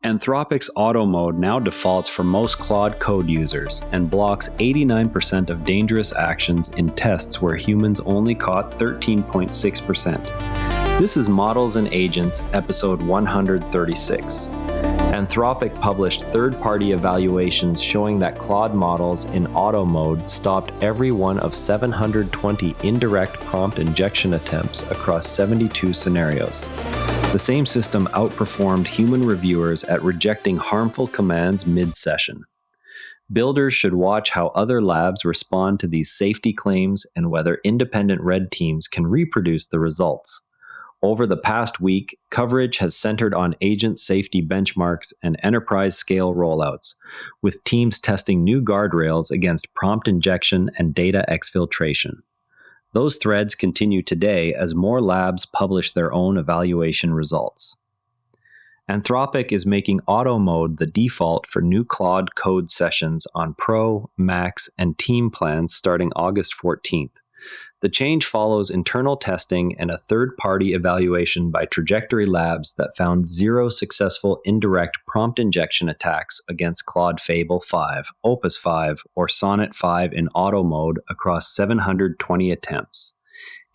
Anthropic's auto mode now defaults for most Claude Code users and blocks 89% of dangerous actions in tests where humans only caught 13.6%. This is Models and Agents, episode 136. Anthropic published third-party evaluations showing that Claude models in auto mode stopped every one of 720 indirect prompt injection attempts across 72 scenarios. The same system outperformed human reviewers at rejecting harmful commands mid-session. Builders should watch how other labs respond to these safety claims and whether independent red teams can reproduce the results. Over the past week, coverage has centered on agent safety benchmarks and enterprise-scale rollouts, with teams testing new guardrails against prompt injection and data exfiltration. Those threads continue today as more labs publish their own evaluation results. Anthropic is making auto mode the default for new Claude Code sessions on Pro, Max, and Team plans starting August 14th. The change follows internal testing and a third-party evaluation by Trajectory Labs that found 0 successful indirect prompt injection attacks against Claude Fable 5, Opus 5, or Sonnet 5 in auto mode across 720 attempts.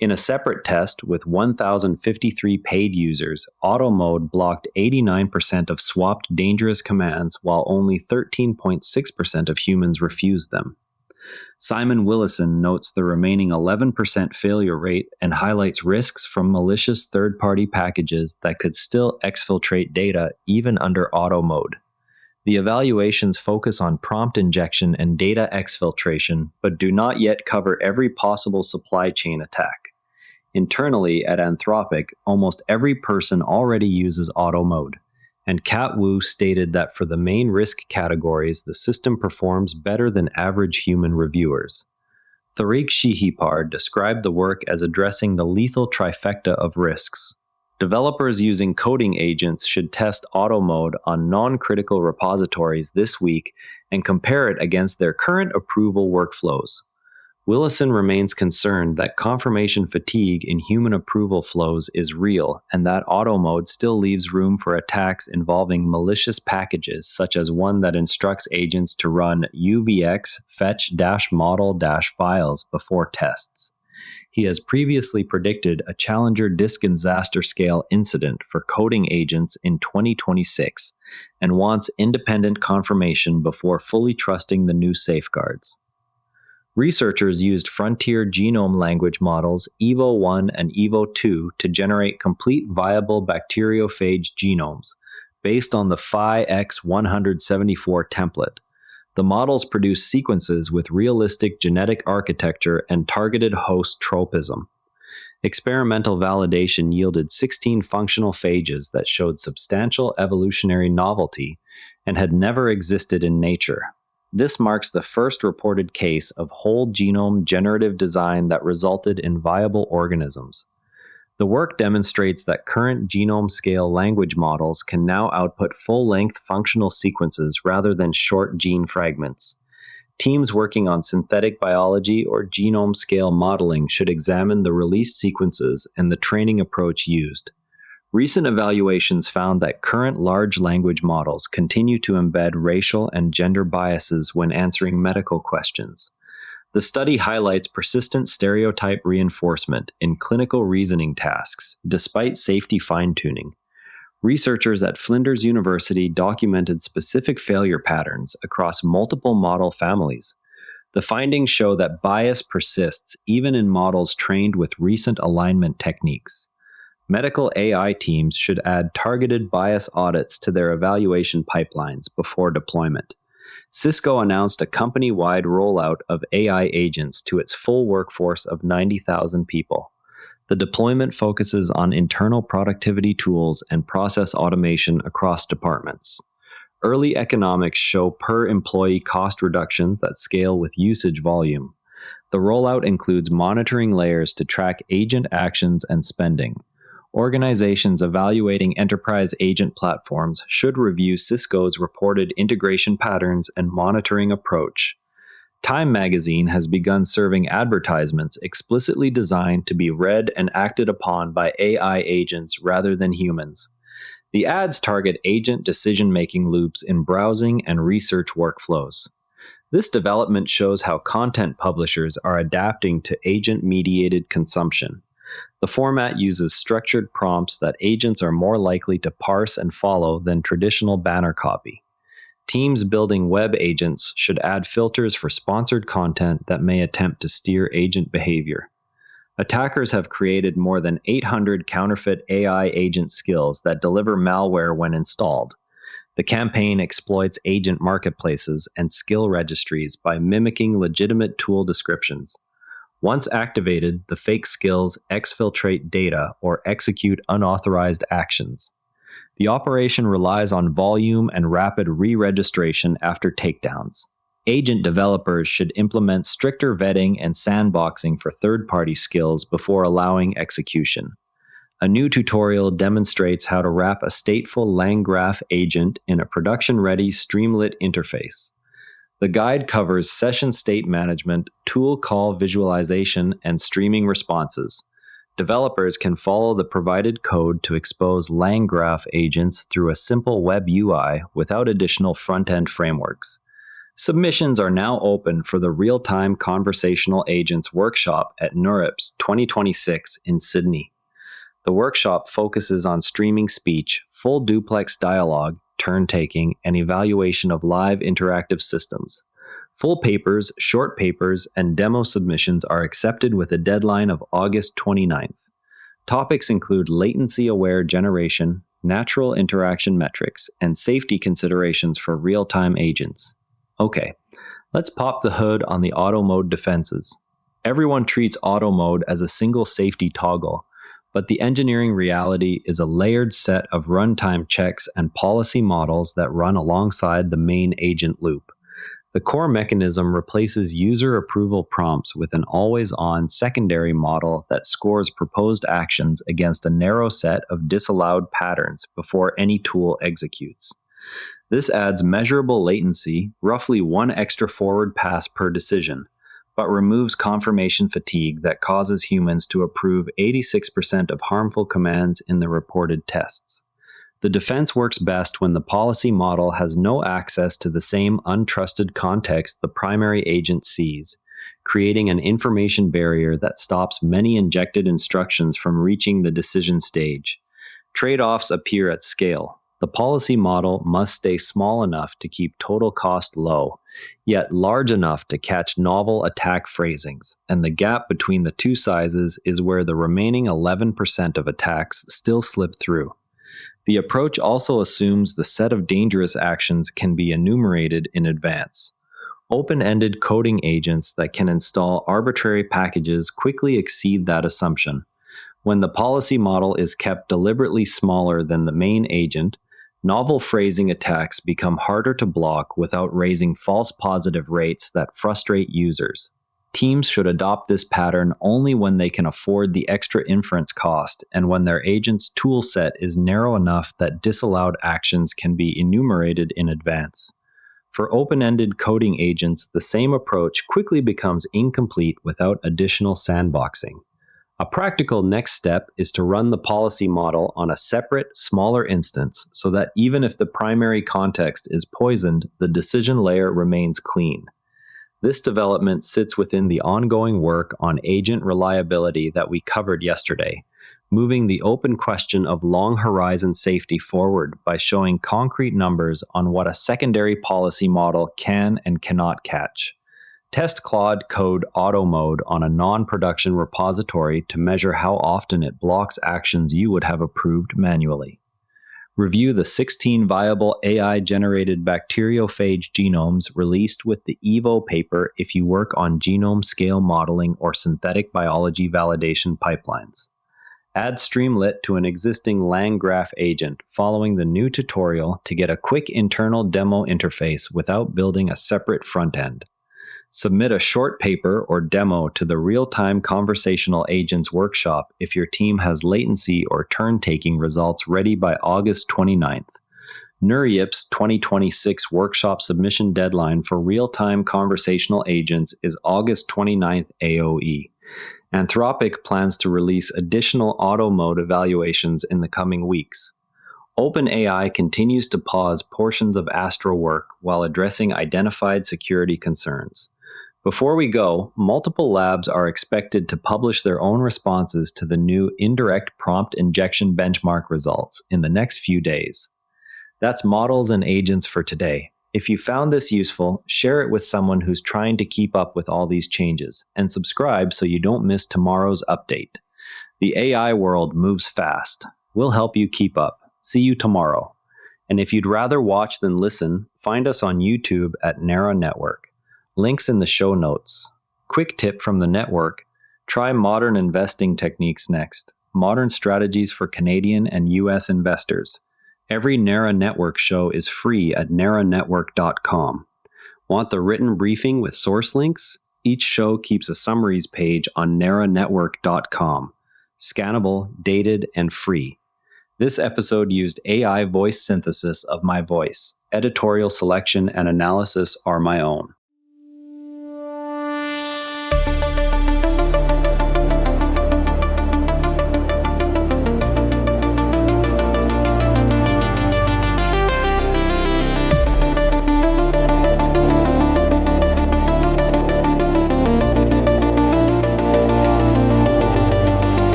In a separate test with 1,053 paid users, auto mode blocked 89% of swapped dangerous commands while only 13.6% of humans refused them. Simon Willison notes the remaining 11% failure rate and highlights risks from malicious third-party packages that could still exfiltrate data even under auto mode. The evaluations focus on prompt injection and data exfiltration, but do not yet cover every possible supply chain attack. Internally at Anthropic, almost every person already uses auto mode, and Kat Wu stated that for the main risk categories, the system performs better than average human reviewers. Tariq Shihipar described the work as addressing the lethal trifecta of risks. Developers using coding agents should test auto mode on non-critical repositories this week and compare it against their current approval workflows. Willison remains concerned that confirmation fatigue in human approval flows is real and that auto mode still leaves room for attacks involving malicious packages such as one that instructs agents to run UVX fetch-model-files before tests. He has previously predicted a Challenger disk and Zaster scale incident for coding agents in 2026 and wants independent confirmation before fully trusting the new safeguards. Researchers used frontier genome language models EVO1 and EVO2 to generate complete viable bacteriophage genomes, based on the PHI-X174 template. The models produce sequences with realistic genetic architecture and targeted host tropism. Experimental validation yielded 16 functional phages that showed substantial evolutionary novelty and had never existed in nature. This marks the first reported case of whole genome generative design that resulted in viable organisms. The work demonstrates that current genome-scale language models can now output full-length functional sequences rather than short gene fragments. Teams working on synthetic biology or genome-scale modeling should examine the released sequences and the training approach used. Recent evaluations found that current large language models continue to embed racial and gender biases when answering medical questions. The study highlights persistent stereotype reinforcement in clinical reasoning tasks, despite safety fine-tuning. Researchers at Flinders University documented specific failure patterns across multiple model families. The findings show that bias persists even in models trained with recent alignment techniques. Medical AI teams should add targeted bias audits to their evaluation pipelines before deployment. Cisco announced a company-wide rollout of AI agents to its full workforce of 90,000 people. The deployment focuses on internal productivity tools and process automation across departments. Early economics show per-employee cost reductions that scale with usage volume. The rollout includes monitoring layers to track agent actions and spending. Organizations evaluating enterprise agent platforms should review Cisco's reported integration patterns and monitoring approach. Time magazine has begun serving advertisements explicitly designed to be read and acted upon by AI agents rather than humans. The ads target agent decision-making loops in browsing and research workflows. This development shows how content publishers are adapting to agent-mediated consumption. The format uses structured prompts that agents are more likely to parse and follow than traditional banner copy. Teams building web agents should add filters for sponsored content that may attempt to steer agent behavior. Attackers have created more than 800 counterfeit AI agent skills that deliver malware when installed. The campaign exploits agent marketplaces and skill registries by mimicking legitimate tool descriptions. Once activated, the fake skills exfiltrate data or execute unauthorized actions. The operation relies on volume and rapid re-registration after takedowns. Agent developers should implement stricter vetting and sandboxing for third-party skills before allowing execution. A new tutorial demonstrates how to wrap a stateful LangGraph agent in a production-ready Streamlit interface. The guide covers session state management, tool call visualization, and streaming responses. Developers can follow the provided code to expose LangGraph agents through a simple web UI without additional front-end frameworks. Submissions are now open for the Real-Time Conversational Agents workshop at NeurIPS 2026 in Sydney. The workshop focuses on streaming speech, full duplex dialogue, turn-taking, and evaluation of live interactive systems. Full papers, short papers, and demo submissions are accepted with a deadline of August 29th. Topics include latency-aware generation, natural interaction metrics, and safety considerations for real-time agents. Okay, let's pop the hood on the auto mode defenses. Everyone treats auto mode as a single safety toggle, but the engineering reality is a layered set of runtime checks and policy models that run alongside the main agent loop. The core mechanism replaces user approval prompts with an always-on secondary model that scores proposed actions against a narrow set of disallowed patterns before any tool executes. This adds measurable latency, roughly one extra forward pass per decision, but removes confirmation fatigue that causes humans to approve 86% of harmful commands in the reported tests. The defense works best when the policy model has no access to the same untrusted context the primary agent sees, creating an information barrier that stops many injected instructions from reaching the decision stage. Trade-offs appear at scale. The policy model must stay small enough to keep total cost low, yet large enough to catch novel attack phrasings, and the gap between the two sizes is where the remaining 11% of attacks still slip through. The approach also assumes the set of dangerous actions can be enumerated in advance. Open-ended coding agents that can install arbitrary packages quickly exceed that assumption. When the policy model is kept deliberately smaller than the main agent, novel phrasing attacks become harder to block without raising false positive rates that frustrate users. Teams should adopt this pattern only when they can afford the extra inference cost and when their agent's toolset is narrow enough that disallowed actions can be enumerated in advance. For open-ended coding agents, the same approach quickly becomes incomplete without additional sandboxing. A practical next step is to run the policy model on a separate, smaller instance so that even if the primary context is poisoned, the decision layer remains clean. This development sits within the ongoing work on agent reliability that we covered yesterday, moving the open question of long horizon safety forward by showing concrete numbers on what a secondary policy model can and cannot catch. Test Claude Code Auto Mode on a non-production repository to measure how often it blocks actions you would have approved manually. Review the 16 viable AI-generated bacteriophage genomes released with the EVO paper if you work on genome scale modeling or synthetic biology validation pipelines. Add Streamlit to an existing LangGraph agent following the new tutorial to get a quick internal demo interface without building a separate front end. Submit a short paper or demo to the Real-Time Conversational Agents workshop if your team has latency or turn-taking results ready by August 29th. NeurIPS 2026 workshop submission deadline for Real-Time Conversational Agents is August 29th AOE. Anthropic plans to release additional auto mode evaluations in the coming weeks. OpenAI continues to pause portions of Astro work while addressing identified security concerns. Before we go, multiple labs are expected to publish their own responses to the new indirect prompt injection benchmark results in the next few days. That's models and agents for today. If you found this useful, share it with someone who's trying to keep up with all these changes, and subscribe so you don't miss tomorrow's update. The AI world moves fast. We'll help you keep up. See you tomorrow. And if you'd rather watch than listen, find us on YouTube at Narrow Network. Links in the show notes. Quick tip from the network: try modern investing techniques next. Modern strategies for Canadian and US investors. Every Narrow Network show is free at narrownetwork.com. Want the written briefing with source links? Each show keeps a summaries page on narrownetwork.com. Scannable, dated, and free. This episode used AI voice synthesis of my voice. Editorial selection and analysis are my own.